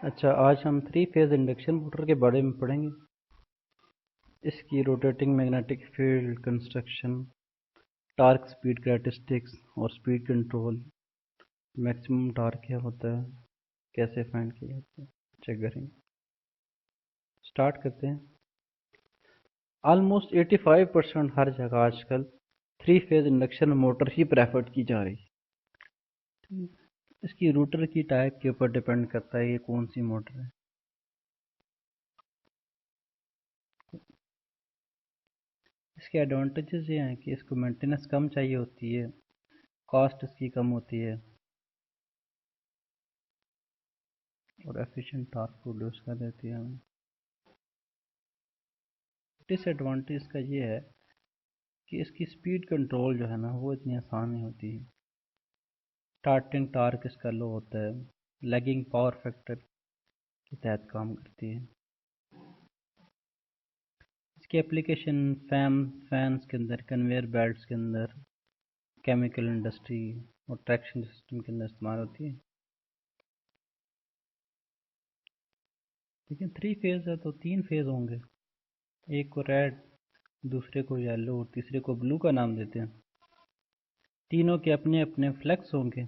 अच्छा, आज हम थ्री फेज इंडक्शन मोटर के बारे में पढ़ेंगे। इसकी rotating magnetic field construction, torque speed characteristics और स्पीड कंट्रोल, मैक्सिमम टॉर्क क्या होता है, कैसे फाइंड किया जाता है, चेक करेंगे। स्टार्ट करते हैं। ऑलमोस्ट 85% हर जगह आजकल थ्री फेज इंडक्शन मोटर ही प्रेफर्ड की जा रही है। इसकी रूटर की टाइप के ऊपर डिपेंड करता है ये कौन सी मोटर है। इसके एडवांटेजेस ये हैं कि इसको मेंटेनेंस कम चाहिए होती है, कॉस्ट इसकी कम होती है और एफिशिएंट टॉर्क प्रोड्यूस कर देती है हमें। डिसएडवांटेज का ये है कि इसकी स्पीड कंट्रोल जो है ना वो इतनी आसान नहीं होती है। स्टार्टिंग टॉर्क इसका लो होता है, लैगिंग पावर फैक्टर के तहत काम करती है। इसकी एप्लीकेशन फैंस के अंदर, कन्वेयर बेल्ट्स के अंदर, केमिकल इंडस्ट्री और ट्रैक्शन सिस्टम के अंदर इस्तेमाल होती है। ठीक है, थ्री फेज है तो तीन फेज होंगे, एक को रेड, दूसरे को येलो और तीसरे को ब्लू का नाम देते हैं। तीनों के अपने अपने फ्लक्स होंगे,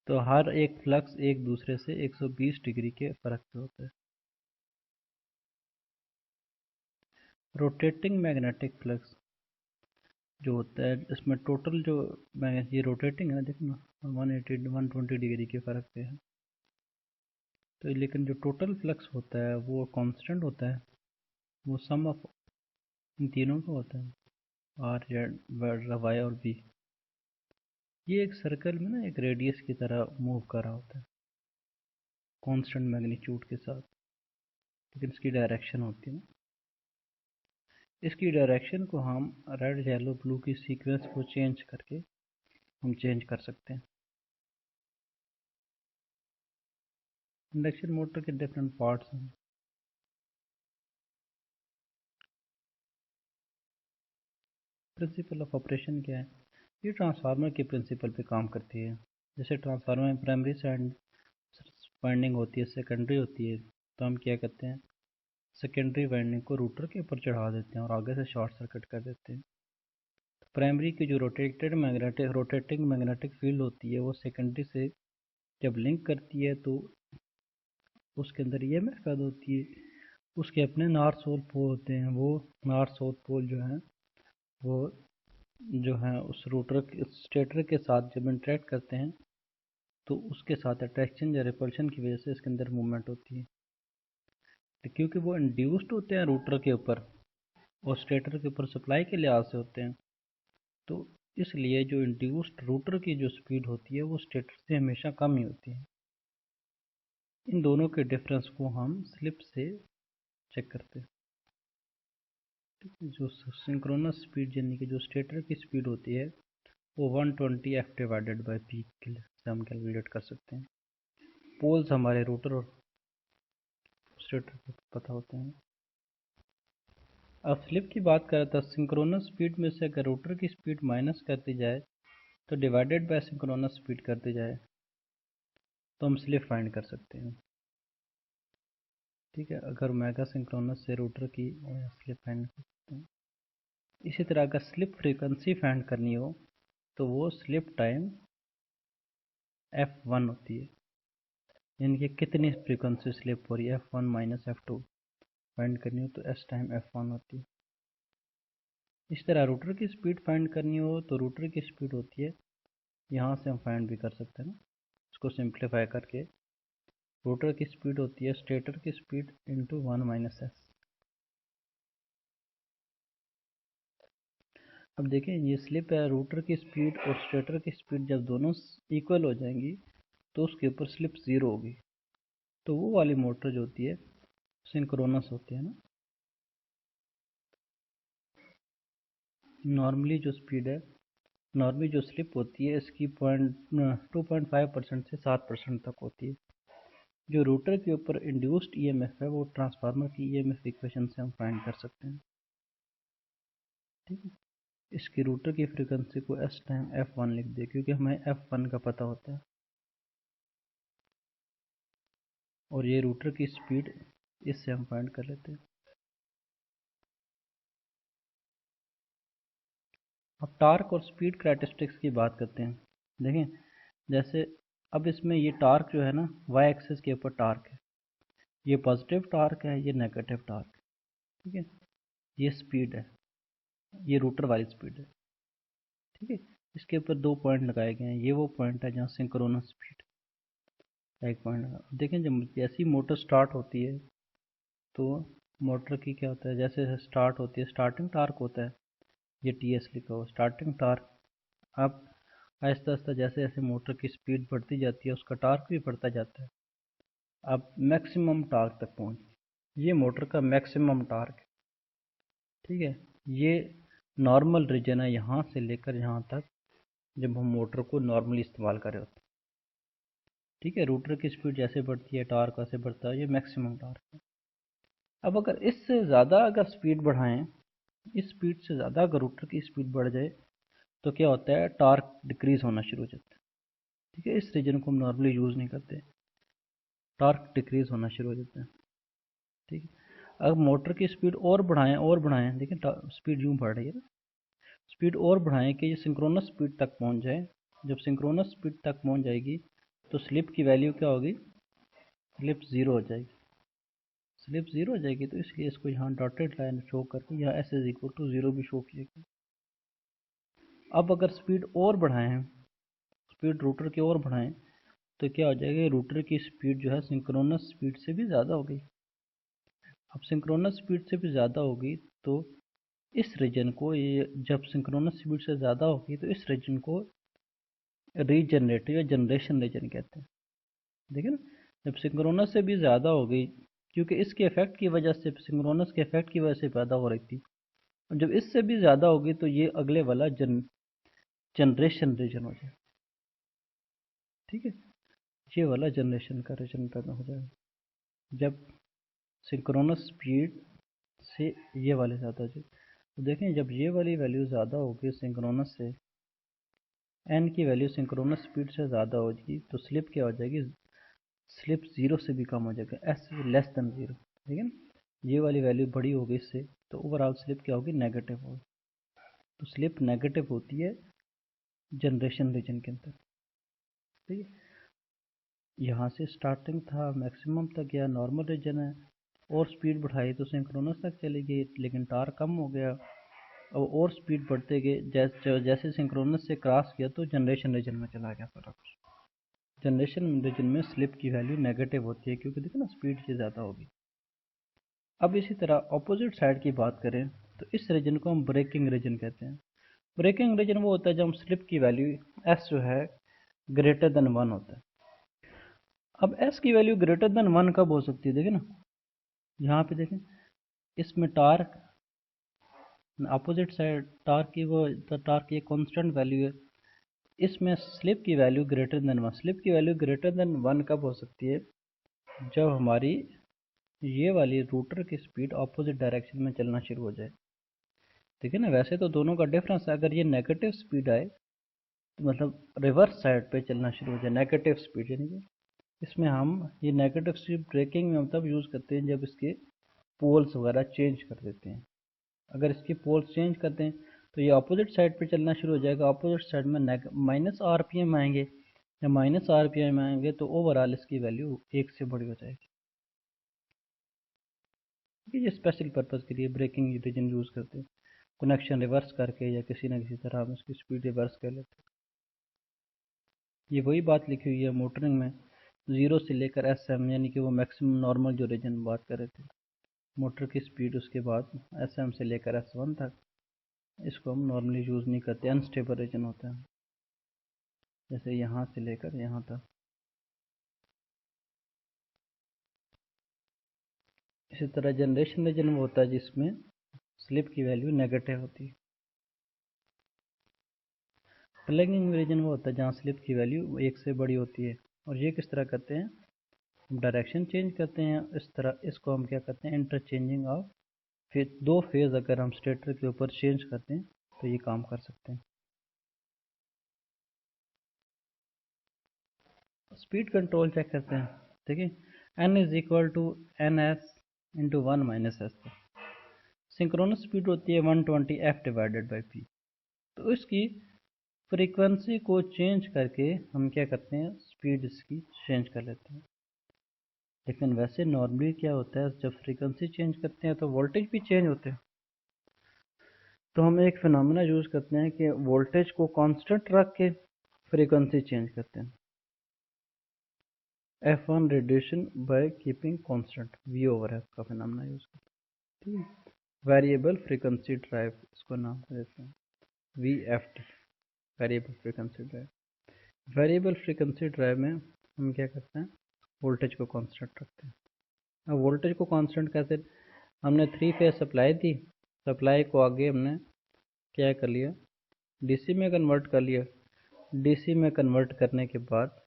तो हर एक फ्लक्स एक दूसरे से 120 डिग्री के फर्क पे होता है। रोटेटिंग मैग्नेटिक फ्लक्स जो होता है, इसमें टोटल जो ये रोटेटिंग है, देखो ना 180 120 डिग्री के फर्क पे है, तो लेकिन जो टोटल फ्लक्स होता है वो कांस्टेंट होता है, वो सम ऑफ इन तीनों का होता है, आर जेड वाई और बी। ये एक सर्कल में ना एक रेडियस की तरह मूव कर रहा होता है कांस्टेंट मैग्नीट्यूड के साथ, लेकिन इसकी डायरेक्शन होती है ना, इसकी डायरेक्शन को हम रेड येलो ब्लू की सीक्वेंस को चेंज करके हम चेंज कर सकते हैं। इंडक्शन मोटर के डिफरेंट पार्ट्स हैं। प्रिंसिपल ऑफ ऑपरेशन क्या है? ये ट्रांसफार्मर के प्रिंसिपल पे काम करती है। जैसे ट्रांसफार्मर में प्राइमरी साइड वाइंडिंग होती है, सेकेंडरी होती है, तो हम क्या करते हैं, सेकेंडरी वाइंडिंग को रूटर के ऊपर चढ़ा देते हैं और आगे से शॉर्ट सर्किट कर देते हैं। प्राइमरी की जो रोटेटिंग मैग्नेटिक फील्ड होती है वो सेकेंडरी से जब लिंक करती है तो उसके अंदर ईएमएफ पैदा होती है। उसके अपने नॉर्थ साउथ पोल होते हैं, वो नॉर्थ साउथ पोल जो है वो जो है उस रूटर स्टेटर के साथ जब इंटरेक्ट करते हैं तो उसके साथ अट्रैक्शन या रिपल्शन की वजह से इसके अंदर मूवमेंट होती है। तो क्योंकि वो इंड्यूस्ड होते हैं रूटर के ऊपर और स्टेटर के ऊपर सप्लाई के लिहाज से होते हैं, तो इसलिए जो इंड्यूस्ड रूटर की जो स्पीड होती है वो स्टेटर से हमेशा कम ही होती है। इन दोनों के डिफरेंस को हम स्लिप से चेक करते हैं। जो सिंक्रोनस स्पीड यानी कि जो स्टेटर की स्पीड होती है वो 120 एफ डिवाइडेड बाई पी के से हम कैलकुलेट कर सकते हैं। पोल्स हमारे रूटर और स्टेटर को पता होते हैं। अब स्लिप की बात करें तो सिंक्रोनस स्पीड में से अगर रूटर की स्पीड माइनस कर दी जाए तो डिवाइडेड बाय सिंक्रोनस स्पीड कर दी जाए तो हम स्लिप फाइंड कर सकते हैं। ठीक है, अगर ओमेगा सिंक्रोनस से रूटर की स्लिप फाइंड कर सकते हैं। इसी तरह अगर स्लिप फ्रीक्वेंसी फाइंड करनी हो तो वो स्लिप टाइम F1 होती है, यानी कि कितनी फ्रीक्वेंसी स्लिप हो रही है, F1 माइनस F2 फाइंड करनी हो तो S टाइम F1 होती है। इस तरह रूटर की स्पीड फाइंड करनी हो तो रूटर की स्पीड होती है, यहाँ से हम फाइंड भी कर सकते हैं ना, इसको सिंप्लीफाई करके रोटर की स्पीड होती है स्टेटर की स्पीड इंटू 1 माइनस एस। अब देखें ये स्लिप है, रोटर की स्पीड और स्टेटर की स्पीड जब दोनों इक्वल हो जाएंगी तो उसके ऊपर स्लिप ज़ीरो होगी, तो वो वाली मोटर जो होती है सिंक्रोनस होती है ना। नॉर्मली जो स्पीड है, नॉर्मली जो स्लिप होती है इसकी 2.5% से 7% तक होती है। जो रोटर के ऊपर इंड्यूस्ड ईएमएफ है वो ट्रांसफार्मर की ईएमएफ इक्वेशन से हम फाइंड कर सकते हैं। ठीक है, इसकी रूटर की फ्रीक्वेंसी को एस टाइम F1 लिख दे, क्योंकि हमें F1 का पता होता है। और ये रूटर की स्पीड इससे हम फाइंड कर लेते हैं। अब टार्क और स्पीड कैरेक्टरिस्टिक्स की बात करते हैं। देखें, जैसे अब इसमें ये टार्क जो है ना, वाई एक्सिस के ऊपर टार्क है, ये पॉजिटिव टार्क है, ये नेगेटिव टार्क है, ठीक है। ये स्पीड है, ये रूटर वाली स्पीड है, ठीक है। इसके ऊपर 2 पॉइंट लगाए गए हैं, ये वो पॉइंट है जहाँ सिंक्रोनस स्पीड एक पॉइंट। देखें, जब जैसी मोटर स्टार्ट होती है तो मोटर की क्या होता है, जैसे स्टार्ट होती है स्टार्टिंग टार्क होता है, ये टी एस लिखा हुआ स्टार्टिंग टार्क। अब आहिस्ता आहिस्ता जैसे जैसे मोटर की स्पीड बढ़ती जाती है उसका टार्क भी बढ़ता जाता है। अब मैक्सिमम टार्क तक पहुंच, ये मोटर का मैक्सिमम टार्क है, ठीक है। ये नॉर्मल रीजन है यहाँ से लेकर यहाँ तक, जब हम मोटर को नॉर्मली इस्तेमाल कर रहे होते हैं, ठीक है। रूटर की स्पीड जैसे बढ़ती है टार्क वैसे बढ़ता है, ये मैक्सिमम टार्क है। अब अगर इससे ज़्यादा अगर स्पीड बढ़ाएं, इस स्पीड से ज़्यादा अगर रूटर की स्पीड बढ़ जाए तो क्या होता है, टार्क डिक्रीज होना शुरू हो जाता है, ठीक है। इस रीजन को हम नॉर्मली यूज़ नहीं करते, टार्क डिक्रीज होना शुरू हो जाता है, ठीक है। अगर मोटर की स्पीड और बढ़ाएं, देखिए स्पीड यूँ बढ़ रही है ना, स्पीड और बढ़ाएं कि ये सिंक्रोनस स्पीड तक पहुंच जाए। जब सिंक्रोनस स्पीड तक पहुंच जाएगी तो स्लिप की वैल्यू क्या होगी, स्लिप ज़ीरो हो जाएगी। स्लिप ज़ीरो हो जाएगी तो इसलिए इसको यहाँ डॉटेड लाइन शो करके यहाँ S is equal to zero भी शो किया। अब अगर स्पीड और बढ़ाएं, स्पीड रूटर की और बढ़ाएं तो क्या हो जाएगा, रूटर की स्पीड जो है सिंक्रोनस स्पीड से भी ज़्यादा हो गई। अब सिंक्रोनस स्पीड से भी ज़्यादा होगी तो इस रीजन को, ये जब सिंक्रोनस स्पीड से ज़्यादा होगी तो इस रीजन को रीजनरेटिव या जनरेशन रीजन कहते हैं। देखिए ना, जब सिंक्रोनस से भी ज़्यादा हो गई, क्योंकि इसके इफेक्ट की वजह से, सिंक्रोनस के इफेक्ट की वजह से पैदा हो रही थी, और जब इससे भी ज़्यादा होगी तो ये अगले वाला जनरेशन रीजन हो जाए, ठीक है। ये वाला जनरेशन का रीजन पैदा हो जाएगा जब सिंक्रोनस स्पीड से ये वाले ज़्यादा हो जाए। तो देखें, जब ये वाली वैल्यू ज़्यादा होगी सिंक्रोनस से, एन की वैल्यू सिंक्रोनस स्पीड से ज़्यादा होगी तो स्लिप क्या हो जाएगी, स्लिप ज़ीरो से भी कम हो जाएगा, एस लेस देन ज़ीरो, ठीक है ना। ये वाली वैल्यू बड़ी होगी इससे तो ओवरऑल स्लिप क्या होगी, नेगेटिव होगी। तो स्लिप नेगेटिव होती है जनरेशन रीजन के अंदर, ठीक है। यहाँ से स्टार्टिंग था मैक्सिमम तक गया, नॉर्मल रीजन है, और स्पीड बढ़ाई तो सिंक्रोनस तक चली गई, लेकिन टार कम हो गया। अब और स्पीड बढ़ते गए, जैसे सिंक्रोनस से क्रॉस किया तो जनरेशन रीजन में चला गया सारा कुछ। जनरेशन रीजन में स्लिप की वैल्यू नेगेटिव होती है क्योंकि देखो ना स्पीड से ज़्यादा होगी। अब इसी तरह ऑपोजिट साइड की बात करें तो इस रीजन को हम ब्रेकिंग रीजन कहते हैं। ब्रेकिंग रीजन वो होता है जब स्लिप की वैल्यू एस जो है ग्रेटर देन 1 होता है। अब एस की वैल्यू ग्रेटर देन 1 कब हो सकती है, देखें ना, यहाँ पे देखें, इसमें टार्क अपोजिट साइड टार्क की वो, टार्क की कांस्टेंट वैल्यू है, इसमें स्लिप की वैल्यू ग्रेटर देन 1। स्लिप की वैल्यू ग्रेटर देन 1 कब हो सकती है, जब हमारी ये वाली रूटर की स्पीड अपोजिट डायरेक्शन में चलना शुरू हो जाए। ठीक है ना, वैसे तो दोनों का डिफरेंस है, अगर ये नेगेटिव स्पीड आए तो मतलब रिवर्स साइड पे चलना शुरू हो जाए, नेगेटिव स्पीड, यानी कि इसमें हम ये नेगेटिव स्पीड ब्रेकिंग में हम तब यूज़ करते हैं जब इसके पोल्स वगैरह चेंज कर देते हैं। अगर इसके पोल्स चेंज करते हैं तो ये अपोजिट साइड पे चलना शुरू हो जाएगा, अपोजिट साइड में माइनस आरपीएम आएंगे, या माइनस आरपीएम आएंगे तो ओवरऑल इसकी वैल्यू 1 से बड़ी हो जाएगी। ये स्पेशल पर्पज़ के लिए ब्रेकिंग रीजन यूज़ करते हैं, कनेक्शन रिवर्स करके या किसी न किसी तरह हम इसकी स्पीड रिवर्स कर लेते हैं। ये वही बात लिखी हुई है मोटरिंग में, 0 से लेकर एस एम, यानी कि वो मैक्सिमम नॉर्मल जो रीजन बात कर रहे थे, मोटर की स्पीड उसके बाद एस एम से लेकर एस वन तक, इसको हम नॉर्मली यूज़ नहीं करते, अनस्टेबल रीजन होता है, जैसे यहाँ से लेकर यहाँ तक। इसी तरह जनरेशन रीजन वो होता है जिसमें स्लिप की वैल्यू नेगेटिव होती है। प्लगिंग रीजन वो होता है जहाँ स्लिप की वैल्यू 1 से बड़ी होती है। और ये किस तरह करते हैं, हम डायरेक्शन चेंज करते हैं इस तरह, इसको हम क्या करते हैं, इंटरचेंजिंग ऑफ, फिर 2 फेज अगर हम स्टेटर के ऊपर चेंज करते हैं तो ये काम कर सकते हैं। स्पीड कंट्रोल चेक करते हैं, ठीक है। n is equal to N S into 1 minus S पर। सिंक्रोनस स्पीड होती है 120 एफ डिवाइडेड बाई पी। तो इसकी फ्रीक्वेंसी को चेंज करके हम क्या करते हैं, स्पीड इसकी चेंज कर लेते हैं। लेकिन वैसे नॉर्मली क्या होता है, जब फ्रीक्वेंसी चेंज करते हैं तो वोल्टेज भी चेंज होते हैं। तो हम एक फिनोमेना यूज करते हैं कि वोल्टेज को कांस्टेंट रख के फ्रीक्वेंसी चेंज करते हैं। F1 reduction by keeping constant V over F का फिनोमेना यूज करते हैं। ठीक है, वेरिएबल फ्रीक्वेंसी ड्राइव इसको नाम देते हैं VFD, variable frequency drive. Variable frequency drive में हम क्या करते हैं, वोल्टेज को कांस्टेंट रखते हैं। अब वोल्टेज को कांस्टेंट कैसे, हमने 3 फेज सप्लाई दी, सप्लाई को आगे हमने क्या कर लिया, डीसी में कन्वर्ट कर लिया। डीसी में कन्वर्ट करने के बाद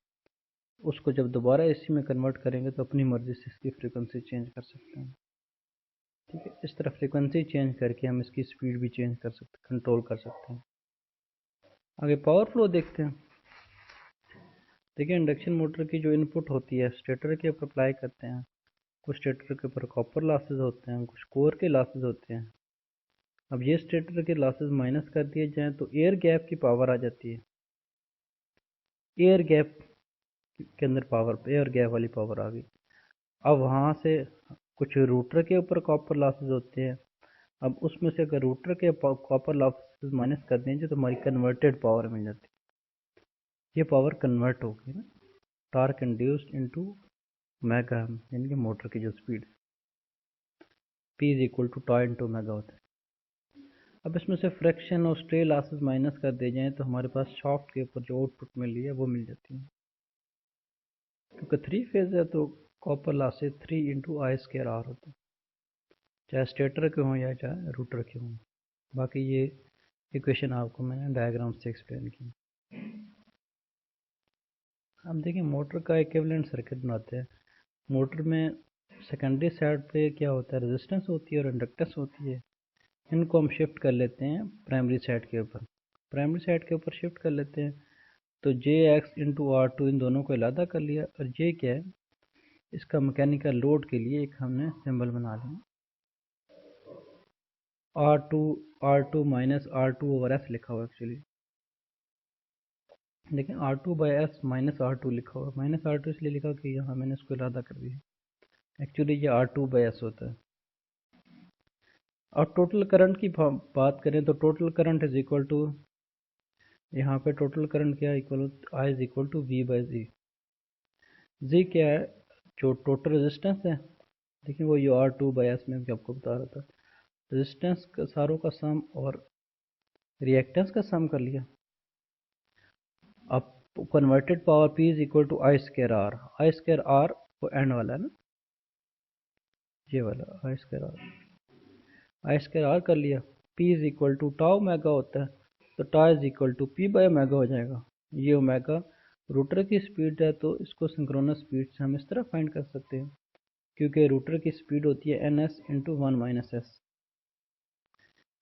उसको जब दोबारा एसी में कन्वर्ट करेंगे तो अपनी मर्जी से इसकी फ्रीक्वेंसी चेंज कर सकते हैं। ठीक है, इस तरह फ्रीक्वेंसी चेंज करके हम इसकी स्पीड भी चेंज कर सकते, कंट्रोल कर सकते हैं। आगे पावर फ्लो देखते हैं। देखिए, इंडक्शन मोटर की जो इनपुट होती है स्टेटर के ऊपर अप्लाई करते हैं। कुछ स्टेटर के ऊपर कॉपर लॉसेज होते हैं, कुछ कोर के लॉसेज होते हैं। अब ये स्टेटर के लॉसेज माइनस कर दिए जाएं तो एयर गैप की पावर आ जाती है। एयर गैप के अंदर पावर, एयर गैप वाली पावर आ गई। अब वहाँ से कुछ रूटर के ऊपर कॉपर लॉसेज होते हैं। अब उसमें से अगर रूटर के कॉपर लॉसेज माइनस कर देंगे तो हमारी कन्वर्टेड पावर मिल जाती है। ये पावर कन्वर्ट होगी ना, टॉर्क इंड्यूस्ड इनटू मेगा, यानी कि मोटर की जो speed P is equal to tau into omega होता है। अब इसमें से फ्रैक्शन और स्ट्रे लॉसेज माइनस कर दिए जाएं तो हमारे पास शाफ्ट के ऊपर जो आउटपुट मिल रही है वो मिल जाती है। क्योंकि 3 फेज है तो copper losses 3 into I square R होता है, चाहे स्टेटर के हों या चाहे रूटर के हों। बाकी ये इक्वेशन आपको मैंने डायग्राम से एक्सप्लेन की। अब देखिए, मोटर का इक्विवेलेंट सर्किट बनाते हैं। मोटर में सेकेंडरी साइड पे क्या होता है, रेजिस्टेंस होती है और इंडक्टेंस होती है। इनको हम शिफ्ट कर लेते हैं प्राइमरी साइड के ऊपर। प्राइमरी साइड के ऊपर शिफ्ट कर लेते हैं तो JX इंटू R2 इन दोनों को अलहदा कर लिया। और ये क्या है, इसका मैकेनिकल लोड के लिए एक हमने सिंबल बना लिया, R2 minus R2 over S लिखा हुआ एक्चुअली। लेकिन R2 by S minus R2 लिखा हुआ। माइनस R2 इसलिए लिखा कि यहाँ मैंने इसको अलहदा कर दिया, एक्चुअली ये R2 बाई एस होता है। और टोटल करंट की बात करें तो total current is equal to, यहाँ पे टोटल करंट क्या equal, I is equal to V by G. G क्या है, जो टोटल रेजिस्टेंस है। देखिए वो ये R2 बाई एस में भी आपको बता रहा था, रेजिस्टेंस का सारों का सम और रिएक्टेंस का सम कर लिया। अब converted power P is equal to I square R. I square R वो एंड वाला है ना, ये वाला I square R. I square R कर लिया। P is equal to tau omega होता है, तो tau is equal to P by omega हो जाएगा। ये ओमेगा रूटर की स्पीड है, तो इसको सिंक्रोनस स्पीड से हम इस तरह फाइंड कर सकते हैं, क्योंकि रूटर की स्पीड होती है NS इंटू 1 माइनस एस।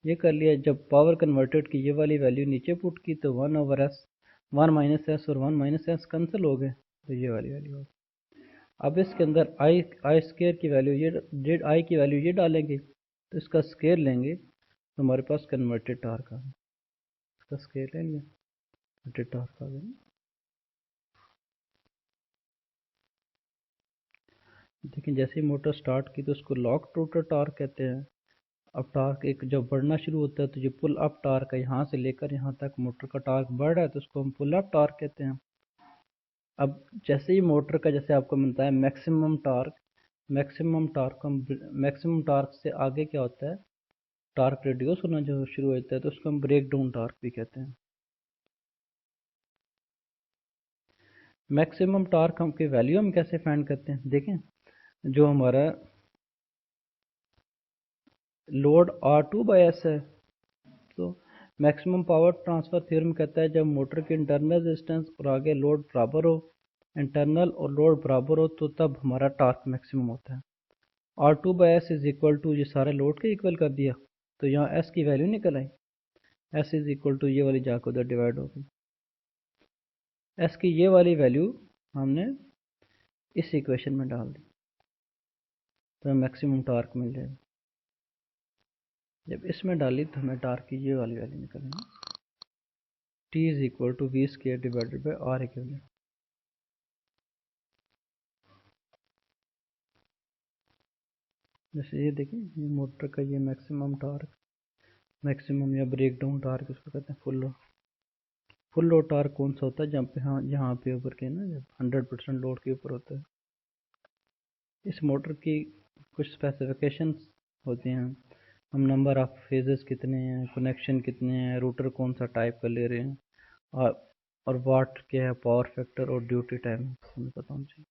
ये कर लिया। जब पावर कन्वर्टेड की ये वाली वैल्यू नीचे पुट की तो 1 ओवर एस, 1 माइनस एस और 1 माइनस एस कैंसिल हो गए, तो ये वाली वैल्यू होगी। अब इसके अंदर आई स्केयर की वैल्यू, ये आई की वैल्यू ये डालेंगे तो इसका स्केयर लेंगे तो हमारे पास कन्वर्टेड टॉर्क आ गया। इसका स्केयर लेंगे, कन्वर्टेड टॉर्क आ गया। लेकिन जैसे ही मोटर स्टार्ट की तो उसको लॉक रोटर टॉर्क कहते हैं। अब टॉर्क एक जब बढ़ना शुरू होता है तो जो पुल अप टॉर्क है, यहाँ से लेकर यहाँ तक मोटर का टॉर्क बढ़ रहा है तो उसको हम पुल अप टॉर्क कहते हैं। अब जैसे ही मोटर का, जैसे आपको मिलता है मैक्सिमम टॉर्क, मैक्सिमम टॉर्क से आगे क्या होता है, टॉर्क रिड्यूस होना जो शुरू होता है तो उसको हम ब्रेक डाउन टॉर्क भी कहते हैं। मैक्सिमम टॉर्क हम की वैल्यू हम कैसे फाइंड करते हैं, देखें। जो हमारा लोड R2 बाई एस है, तो मैक्सिमम पावर ट्रांसफर थ्योरम कहता है जब मोटर की इंटरनल रेजिस्टेंस और आगे लोड बराबर हो, इंटरनल और लोड बराबर हो, तो तब हमारा टॉर्क मैक्सिमम होता है। R2 by S is equal to, ये सारे लोड के इक्वल कर दिया तो यहाँ S की वैल्यू निकल आई। S इज इक्वल टू ये वाली जाकर उधर डिवाइड हो गई। S की ये वाली वैल्यू हमने इस इक्वेशन में डाल दी। तो मैक्सिमम टार्क मिल जाएगा। जब इसमें डाली तो हमें टार्क की ये वाली वैल्यू निकलनी है, T is equal to V square divided by R equivalent. जैसे ये देखिए, ये मोटर का ये मैक्सिमम टार्क, मैक्सिमम या ब्रेक डाउन टार्क इसको कहते हैं। फुल लोड टार्क कौन सा होता है, जहाँ पे, हाँ यहाँ पे ऊपर के ना, जब 100% लोड के ऊपर होता है। इस मोटर की कुछ स्पेसिफिकेशंस होती हैं, हम नंबर ऑफ फेजेस कितने हैं, कनेक्शन कितने हैं, रूटर कौन सा टाइप का ले रहे हैं, और वाट क्या है, पावर फैक्टर और ड्यूटी टाइम हमें पता होना चाहिए।